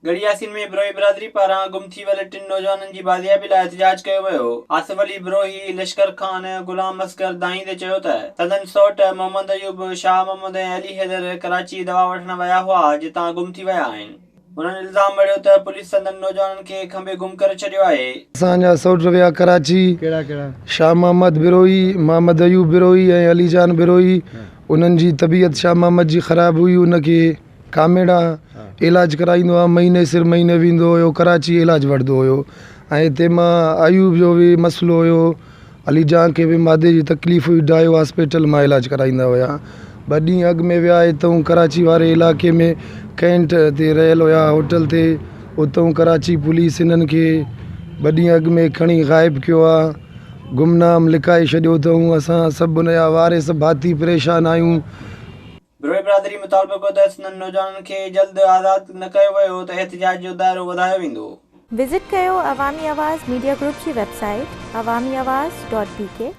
गड़ियासीन में बिरोही बिरादरी पारां गुम थी वियल 3 नौजवाननि जी बाज़ियाबी लाइ एहतजाज कयो वियो। आसिफ अली बिरोही, लश्कर खान, गुलाम असगर दाहीं ते चयो त संदनि सौट मोहम्मद अयूब, शाह मोहम्मद ऐं अली हैदर कराची दवा वठण विया हुआ जितां गुम थी विया आहिनि। हुननि इल्ज़ाम हणियो त पुलिस संदनि नौजवाननि खे खंबे गुम करे छॾियो आहे। असांजा सौट विया कराची। कहिड़ा? शाह मोहम्मद बिरोही, मोहम्मद अयूब बिरोही ऐं अली जान बिरोही। उन्हनि जी तबीयत शाह मोहम्मद जी ख़राबु हुई, उनखे कामेड़ा इलाज कराईंदो आहे, महीने सिर महीने वेंदो हुयो कराची, इलाज वठंदो हुयो। ऐं तंहिंमां अयूब जो बि मसइलो हुयो, अली जान खे बि मादे जी तकलीफ़ हुई, डायो हॉस्पिटल मां इलाज कराईंदा हुया। 2 ॾींहं अॻु में विया हितां कराची वारे इलाइक़े में कैंट ते रहियल हुया होटल ते, उतां कराची पुलिस हिननि खे 2 ॾींहं अॻु में खणी ग़ाइबु कयो आहे, गुमनाम लिकाए छॾियो अथऊं। असां सभु हुनजा वारिस भाती परेशान आहियूं। बिरोही बिरादरी मुतालबो कयो त संदनि नौजवाननि खे जल्द आज़ाद न कयो वियो त एहतजाज जो दायरो वधायो वेंदो। विज़िट कयो अवामी आवाज़ मीडिया ग्रुप जी वेबसाइट awamiawaz.pk